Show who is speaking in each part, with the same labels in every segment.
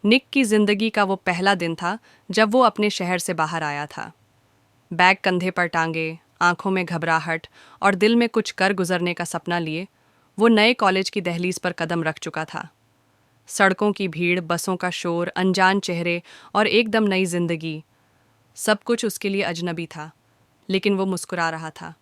Speaker 1: निक की जिंदगी का वो पहला दिन था जब वो अपने शहर से बाहर आया था। बैग कंधे पर टांगे, आंखों में घबराहट और दिल में कुछ कर गुजरने का सपना लिए वो नए कॉलेज की दहलीज पर कदम रख चुका था। सड़कों की भीड़, बसों का शोर, अनजान चेहरे और एकदम नई जिंदगी, सब कुछ उसके लिए अजनबी था। लेकिन वो मुस्कुरा रहा था,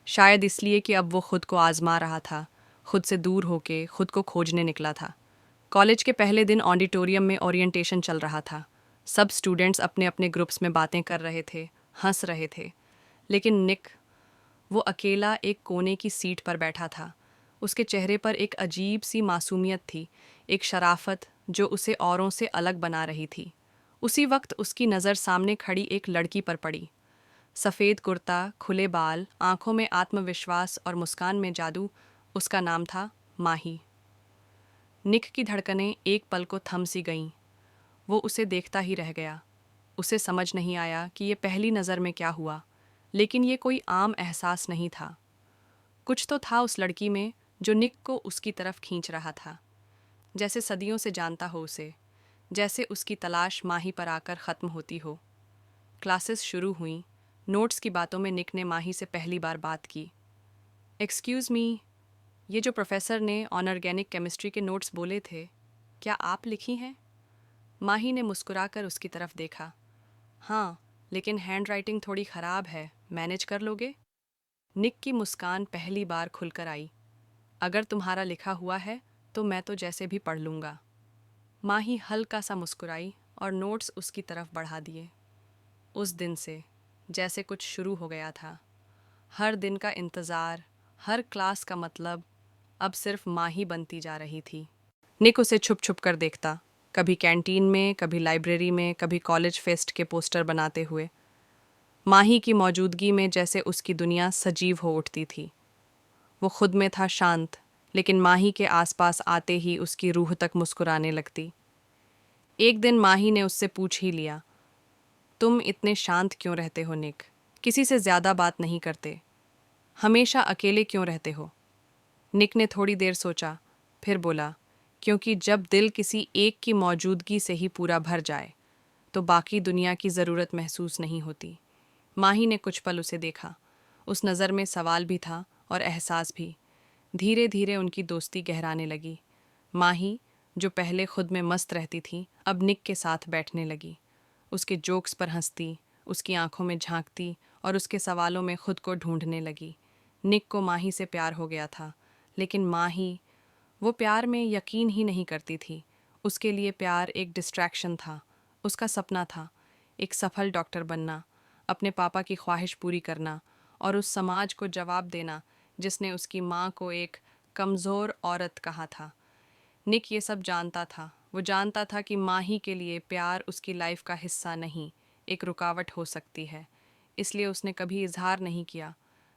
Speaker 1: शायद इसलिए कि अब वो खुद को आजमा रहा था, खुद से दूर होके खुद को खोजने निकला था। कॉलेज के पहले दिन ऑडिटोरियम में ओरिएंटेशन चल रहा था। सब स्टूडेंट्स अपने अपने ग्रुप्स में बातें कर रहे थे, हंस रहे थे। लेकिन निक, वो अकेला एक कोने की सीट पर बैठा था। उसके चेहरे पर एक अजीब सी मासूमियत थी, एक शराफत जो उसे औरों से अलग बना रही थी। उसी वक्त उसकी नज़र सामने खड़ी एक लड़की पर पड़ी। सफ़ेद कुर्ता, खुले बाल, आंखों में आत्मविश्वास और मुस्कान में जादू। उसका नाम था माही। निक की धड़कनें एक पल को थम सी गईं। वो उसे देखता ही रह गया। उसे समझ नहीं आया कि ये पहली नज़र में क्या हुआ, लेकिन ये कोई आम एहसास नहीं था। कुछ तो था उस लड़की में जो निक को उसकी तरफ खींच रहा था, जैसे सदियों से जानता हो उसे, जैसे उसकी तलाश माही पर आकर ख़त्म होती हो। क्लासेस शुरू हुईं। नोट्स की बातों में निक ने माही से पहली बार बात की। एक्सक्यूज़ मी, ये जो प्रोफेसर ने ऑनर्गेनिक केमिस्ट्री के नोट्स बोले थे, क्या आप लिखी हैं? माही ने मुस्कुराकर उसकी तरफ देखा। हाँ, लेकिन हैंडराइटिंग थोड़ी ख़राब है, मैनेज कर लोगे? निक की मुस्कान पहली बार खुलकर आई। अगर तुम्हारा लिखा हुआ है तो मैं तो जैसे भी पढ़ लूँगा। माही हल्का सा मुस्कुराई और नोट्स उसकी तरफ बढ़ा दिए। उस दिन से जैसे कुछ शुरू हो गया था। हर दिन का इंतज़ार, हर क्लास का मतलब अब सिर्फ माही बनती जा रही थी। निक उसे छुप छुप कर देखता, कभी कैंटीन में, कभी लाइब्रेरी में, कभी कॉलेज फेस्ट के पोस्टर बनाते हुए। माही की मौजूदगी में जैसे उसकी दुनिया सजीव हो उठती थी। वो खुद में था शांत, लेकिन माही के आसपास आते ही उसकी रूह तक मुस्कुराने लगती। एक दिन माही ने उससे पूछ ही लिया, तुम इतने शांत क्यों रहते हो निक? किसी से ज़्यादा बात नहीं करते, हमेशा अकेले क्यों रहते हो? निक ने थोड़ी देर सोचा, फिर बोला, क्योंकि जब दिल किसी एक की मौजूदगी से ही पूरा भर जाए तो बाकी दुनिया की ज़रूरत महसूस नहीं होती। माही ने कुछ पल उसे देखा। उस नज़र में सवाल भी था और एहसास भी। धीरे धीरे उनकी दोस्ती गहराने लगी। माही, जो पहले खुद में मस्त रहती थी, अब निक के साथ बैठने लगी। उसके जोक्स पर हंसती, उसकी आंखों में झांकती और उसके सवालों में खुद को ढूंढने लगी। निक को माही से प्यार हो गया था, लेकिन माही, वो प्यार में यकीन ही नहीं करती थी। उसके लिए प्यार एक डिस्ट्रैक्शन था। उसका सपना था एक सफल डॉक्टर बनना, अपने पापा की ख्वाहिश पूरी करना और उस समाज को जवाब देना जिसने उसकी माँ को एक कमज़ोर औरत कहा था। निक ये सब जानता था। वो जानता था कि माही के लिए प्यार उसकी लाइफ का हिस्सा नहीं, एक रुकावट हो सकती है। इसलिए उसने कभी इजहार नहीं किया,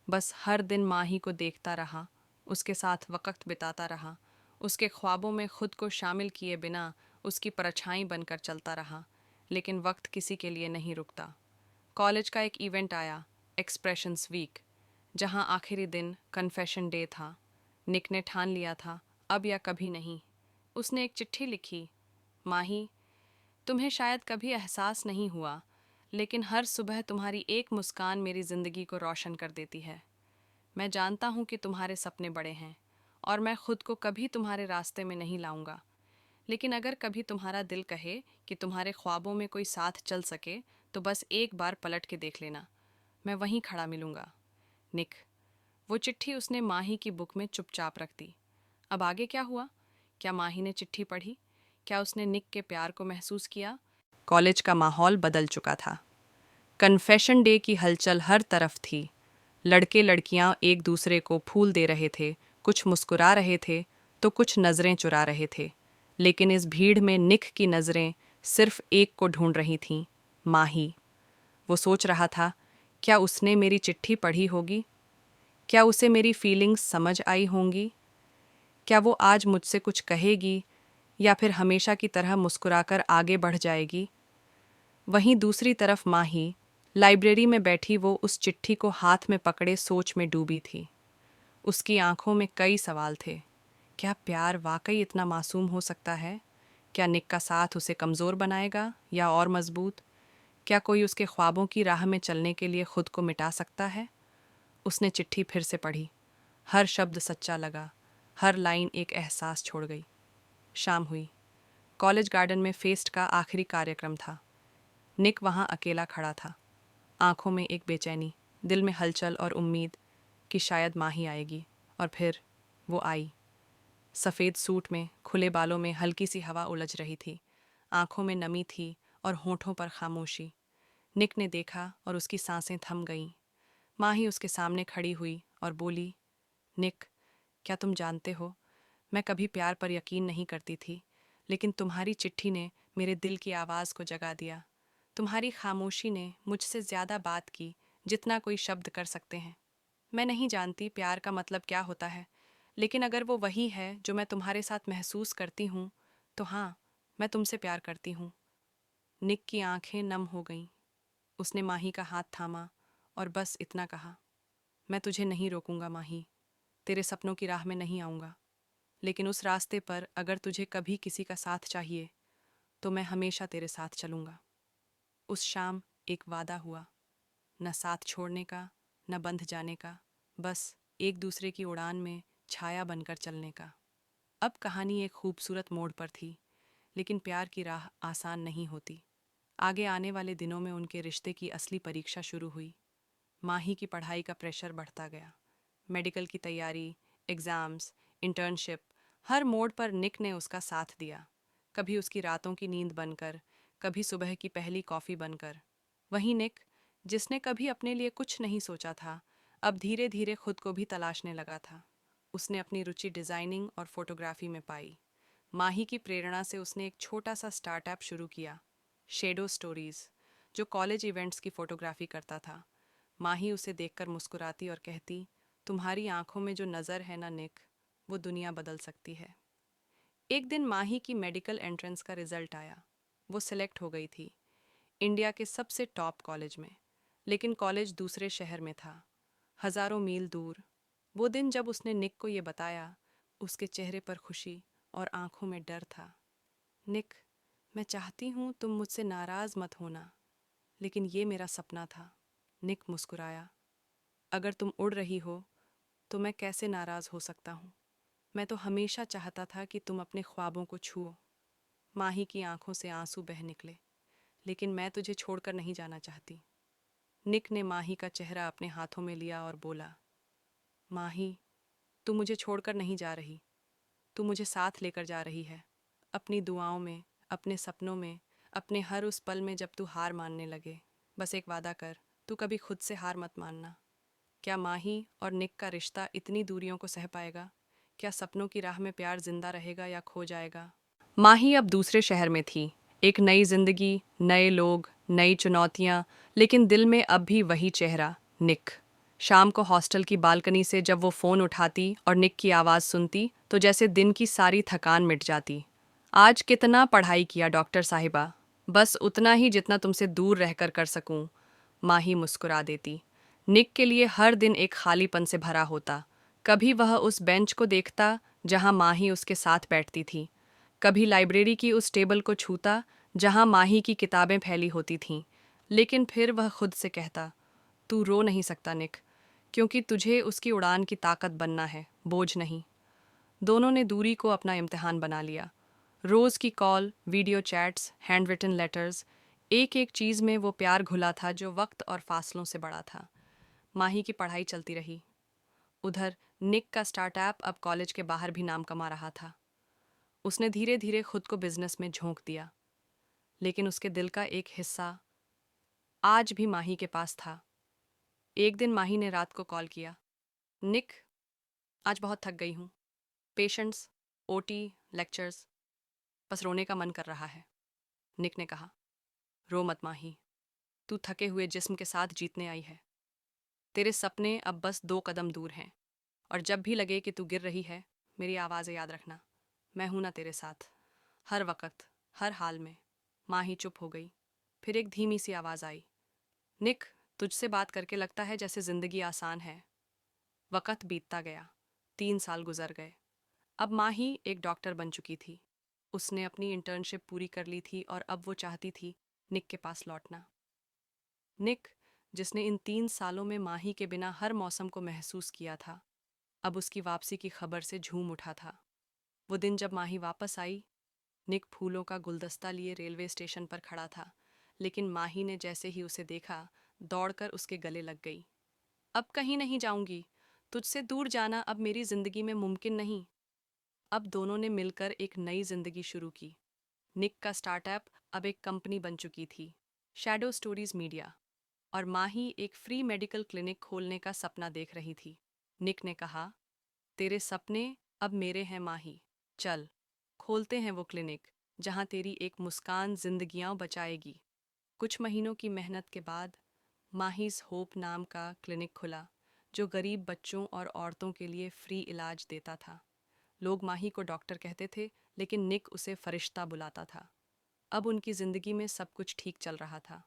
Speaker 1: बस हर दिन माही को देखता रहा, उसके साथ वक्त बिताता रहा, उसके ख्वाबों में खुद को शामिल किए बिना उसकी परछाई बनकर चलता रहा। लेकिन वक्त किसी के लिए नहीं रुकता। कॉलेज का एक इवेंट आया, एक्सप्रेशंस वीक, जहां आखिरी दिन कन्फेशन डे था। निक ने ठान लिया था, अब या कभी नहीं। उसने एक चिट्ठी लिखी, माही, तुम्हें शायद कभी एहसास नहीं हुआ, लेकिन हर सुबह तुम्हारी एक मुस्कान मेरी ज़िंदगी को रोशन कर देती है। मैं जानता हूँ कि तुम्हारे सपने बड़े हैं और मैं खुद को कभी तुम्हारे रास्ते में नहीं लाऊंगा, लेकिन अगर कभी तुम्हारा दिल कहे कि तुम्हारे ख्वाबों में कोई साथ चल सके तो बस एक बार पलट के देख लेना, मैं वहीं खड़ा मिलूंगा। निक। वो चिट्ठी उसने माही की बुक में चुपचाप रख दी। अब आगे क्या हुआ? क्या माही ने चिट्ठी पढ़ी? क्या उसने निक के प्यार को महसूस किया? कॉलेज का माहौल बदल चुका था। कन्फेशन डे की हलचल हर तरफ थी। लड़के लड़कियां एक दूसरे को फूल दे रहे थे, कुछ मुस्कुरा रहे थे तो कुछ नज़रें चुरा रहे थे। लेकिन इस भीड़ में निक की नज़रें सिर्फ एक को ढूंढ रही थीं, माही। वो सोच रहा था, क्या उसने मेरी चिट्ठी पढ़ी होगी? क्या उसे मेरी फीलिंग्स समझ आई होंगी? क्या वो आज मुझसे कुछ कहेगी या फिर हमेशा की तरह मुस्कुराकर आगे बढ़ जाएगी? वहीं दूसरी तरफ माही, लाइब्रेरी में बैठी, वो उस चिट्ठी को हाथ में पकड़े सोच में डूबी थी। उसकी आंखों में कई सवाल थे। क्या प्यार वाकई इतना मासूम हो सकता है? क्या निक का साथ उसे कमज़ोर बनाएगा या और मजबूत? क्या कोई उसके ख्वाबों की राह में चलने के लिए खुद को मिटा सकता है? उसने चिट्ठी फिर से पढ़ी। हर शब्द सच्चा लगा, हर लाइन एक एहसास छोड़ गई। शाम हुई। कॉलेज गार्डन में फेस्ट का आखिरी कार्यक्रम था। निक वहाँ अकेला खड़ा था, आंखों में एक बेचैनी, दिल में हलचल और उम्मीद कि शायद माँ ही आएगी। और फिर वो आई। सफ़ेद सूट में, खुले बालों में हल्की सी हवा उलझ रही थी, आंखों में नमी थी और होठों पर खामोशी। निक ने देखा और उसकी सांसें थम गईं। माँ ही उसके सामने खड़ी हुई और बोली, निक, क्या तुम जानते हो, मैं कभी प्यार पर यकीन नहीं करती थी, लेकिन तुम्हारी चिट्ठी ने मेरे दिल की आवाज़ को जगा दिया। तुम्हारी खामोशी ने मुझसे ज़्यादा बात की जितना कोई शब्द कर सकते हैं। मैं नहीं जानती प्यार का मतलब क्या होता है, लेकिन अगर वो वही है जो मैं तुम्हारे साथ महसूस करती हूँ, तो हाँ, मैं तुमसे प्यार करती हूँ। निक की आंखें नम हो गईं। उसने माही का हाथ थामा और बस इतना कहा, मैं तुझे नहीं रोकूंगा माही, तेरे सपनों की राह में नहीं आऊँगा, लेकिन उस रास्ते पर अगर तुझे कभी किसी का साथ चाहिए, तो मैं हमेशा तेरे साथ चलूँगा। उस शाम एक वादा हुआ, न साथ छोड़ने का, न बंध जाने का, बस एक दूसरे की उड़ान में छाया बनकर चलने का। अब कहानी एक खूबसूरत मोड़ पर थी, लेकिन प्यार की राह आसान नहीं होती। आगे आने वाले दिनों में उनके रिश्ते की असली परीक्षा शुरू हुई। माही की पढ़ाई का प्रेशर बढ़ता गया। मेडिकल की तैयारी, एग्ज़ाम्स, इंटर्नशिप, हर मोड़ पर निक ने उसका साथ दिया। कभी उसकी रातों की नींद बनकर, कभी सुबह की पहली कॉफ़ी बनकर। वहीं निक, जिसने कभी अपने लिए कुछ नहीं सोचा था, अब धीरे धीरे खुद को भी तलाशने लगा था। उसने अपनी रुचि डिज़ाइनिंग और फोटोग्राफी में पाई। माही की प्रेरणा से उसने एक छोटा सा स्टार्टअप शुरू किया, शेडो स्टोरीज, जो कॉलेज इवेंट्स की फोटोग्राफी करता था। माही उसे देखकर मुस्कुराती और कहती, तुम्हारी आंखों में जो नज़र है ना निक, वो दुनिया बदल सकती है। एक दिन माही की मेडिकल एंट्रेंस का रिजल्ट आया। वो सिलेक्ट हो गई थी, इंडिया के सबसे टॉप कॉलेज में। लेकिन कॉलेज दूसरे शहर में था, हज़ारों मील दूर। वो दिन जब उसने निक को ये बताया, उसके चेहरे पर खुशी और आंखों में डर था। निक, मैं चाहती हूँ तुम मुझसे नाराज़ मत होना, लेकिन ये मेरा सपना था। निक मुस्कुराया। अगर तुम उड़ रही हो, तो मैं कैसे नाराज़ हो सकता हूँ? मैं तो हमेशा चाहता था कि तुम अपने ख्वाबों को छुओ। माही की आंखों से आंसू बह निकले। लेकिन मैं तुझे छोड़कर नहीं जाना चाहती। निक ने माही का चेहरा अपने हाथों में लिया और बोला, माही, तू मुझे छोड़कर नहीं जा रही, तू मुझे साथ लेकर जा रही है। अपनी दुआओं में, अपने सपनों में, अपने हर उस पल में जब तू हार मानने लगे। बस एक वादा कर, तू कभी खुद से हार मत मानना। क्या माही और निक का रिश्ता इतनी दूरियों को सह पाएगा? क्या सपनों की राह में प्यार जिंदा रहेगा या खो जाएगा? माही अब दूसरे शहर में थी। एक नई जिंदगी, नए लोग, नई चुनौतियां, लेकिन दिल में अब भी वही चेहरा, निक। शाम को हॉस्टल की बालकनी से जब वो फ़ोन उठाती और निक की आवाज़ सुनती, तो जैसे दिन की सारी थकान मिट जाती। आज कितना पढ़ाई किया डॉक्टर साहिबा? बस उतना ही जितना तुमसे दूर रहकर कर सकूं, माही मुस्कुरा देती। निक के लिए हर दिन एक खालीपन से भरा होता। कभी वह उस बेंच को देखता जहां माही उसके साथ बैठती थी, कभी लाइब्रेरी की उस टेबल को छूता जहां माही की किताबें फैली होती थीं। लेकिन फिर वह खुद से कहता, तू रो नहीं सकता निक, क्योंकि तुझे उसकी उड़ान की ताकत बनना है, बोझ नहीं। दोनों ने दूरी को अपना इम्तिहान बना लिया। रोज़ की call, video chats, handwritten letters, एक एक चीज़ में वो प्यार घुला था जो वक्त और फासलों से बड़ा था। माही की पढ़ाई चलती रही। उधर निक का स्टार्टअप अब कॉलेज के बाहर भी नाम कमा रहा था। उसने धीरे धीरे खुद को बिजनेस में झोंक दिया, लेकिन उसके दिल का एक हिस्सा आज भी माही के पास था। एक दिन माही ने रात को कॉल किया, निक, आज बहुत थक गई हूँ। पेशेंट्स, ओटी, लेक्चर्स, बस रोने का मन कर रहा है। निक ने कहा, रो मत माही, तू थके हुए जिस्म के साथ जीतने आई है। तेरे सपने अब बस 2 कदम दूर हैं, और जब भी लगे कि तू गिर रही है, मेरी आवाज़ें याद रखना। मैं हूं ना तेरे साथ, हर वक्त, हर हाल में। माही चुप हो गई। फिर एक धीमी सी आवाज़ आई, निक, तुझसे बात करके लगता है जैसे ज़िंदगी आसान है। वक़्त बीतता गया। 3 साल गुजर गए। अब माही एक डॉक्टर बन चुकी थी। उसने अपनी इंटर्नशिप पूरी कर ली थी और अब वो चाहती थी निक के पास लौटना। निक, जिसने इन 3 सालों में माही के बिना हर मौसम को महसूस किया था, अब उसकी वापसी की खबर से झूम उठा था। वो दिन जब माही वापस आई, निक फूलों का गुलदस्ता लिए रेलवे स्टेशन पर खड़ा था, लेकिन माही ने जैसे ही उसे देखा, दौड़कर उसके गले लग गई। अब कहीं नहीं जाऊंगी, तुझसे दूर जाना अब मेरी जिंदगी में मुमकिन नहीं। अब दोनों ने मिलकर एक नई जिंदगी शुरू की। निक का स्टार्टअप अब एक कंपनी बन चुकी थी, शैडो स्टोरीज मीडिया, और माही एक फ्री मेडिकल क्लिनिक खोलने का सपना देख रही थी। निक ने कहा, तेरे सपने अब मेरे हैं माही, चल खोलते हैं वो क्लिनिक जहां तेरी एक मुस्कान जिंदगियां बचाएगी। कुछ महीनों की मेहनत के बाद माहीज होप नाम का क्लिनिक खुला, जो गरीब बच्चों और औरतों के लिए फ्री इलाज देता था। लोग माही को डॉक्टर कहते थे, लेकिन निक उसे फरिश्ता बुलाता था। अब उनकी जिंदगी में सब कुछ ठीक चल रहा था,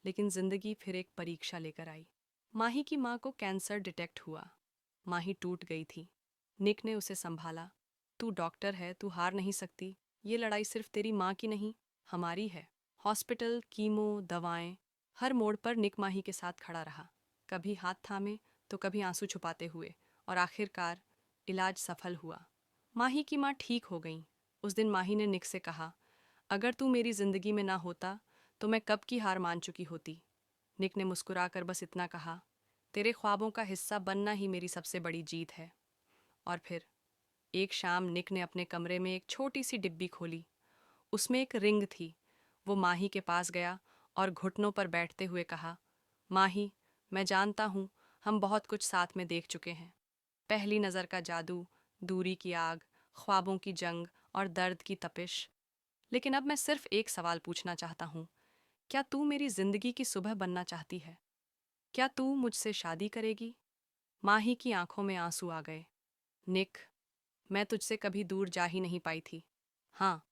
Speaker 1: लेकिन जिंदगी फिर एक परीक्षा लेकर आई। माही की माँ को कैंसर डिटेक्ट हुआ। माही टूट गई थी। निक ने उसे संभाला। तू डॉक्टर है, तू हार नहीं सकती। ये लड़ाई सिर्फ तेरी माँ की नहीं, हमारी है। हॉस्पिटल, कीमो, दवाएं, हर मोड़ पर निक माही के साथ खड़ा रहा, कभी हाथ थामे तो कभी आंसू छुपाते हुए, और आखिरकार इलाज सफल हुआ। माही की माँ ठीक हो गई। उस दिन माही ने निक से कहा, अगर तू मेरी जिंदगी में ना होता तो मैं कब की हार मान चुकी होती। निक ने मुस्कुराकर बस इतना कहा, तेरे ख्वाबों का हिस्सा बनना ही मेरी सबसे बड़ी जीत है। और फिर एक शाम निक ने अपने कमरे में एक छोटी सी डिब्बी खोली। उसमें एक रिंग थी। वो माही के पास गया और घुटनों पर बैठते हुए कहा, माही, मैं जानता हूँ हम बहुत कुछ साथ में देख चुके हैं। पहली नज़र का जादू, दूरी की आग, ख्वाबों की जंग और दर्द की तपिश। लेकिन अब मैं सिर्फ एक सवाल पूछना चाहता हूँ, क्या तू मेरी जिंदगी की सुबह बनना चाहती है? क्या तू मुझसे शादी करेगी? माही की आंखों में आंसू आ गए। निक, मैं तुझसे कभी दूर जा ही नहीं पाई थी। हाँ,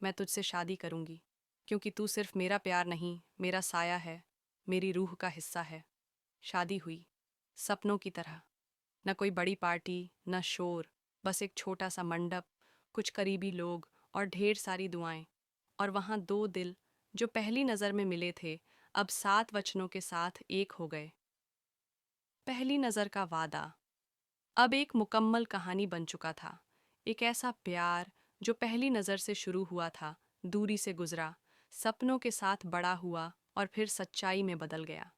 Speaker 1: मैं तुझसे शादी करूंगी, क्योंकि तू सिर्फ मेरा प्यार नहीं, मेरा साया है, मेरी रूह का हिस्सा है। शादी हुई, सपनों की तरह। न कोई बड़ी पार्टी, न शोर, बस एक छोटा सा मंडप, कुछ करीबी लोग और ढेर सारी दुआएं। और वहाँ दो दिल, जो पहली नज़र में मिले थे, अब 7 वचनों के साथ एक हो गए। पहली नज़र का वादा अब एक मुकम्मल कहानी बन चुका था। एक ऐसा प्यार जो पहली नज़र से शुरू हुआ था, दूरी से गुजरा, सपनों के साथ बड़ा हुआ और फिर सच्चाई में बदल गया।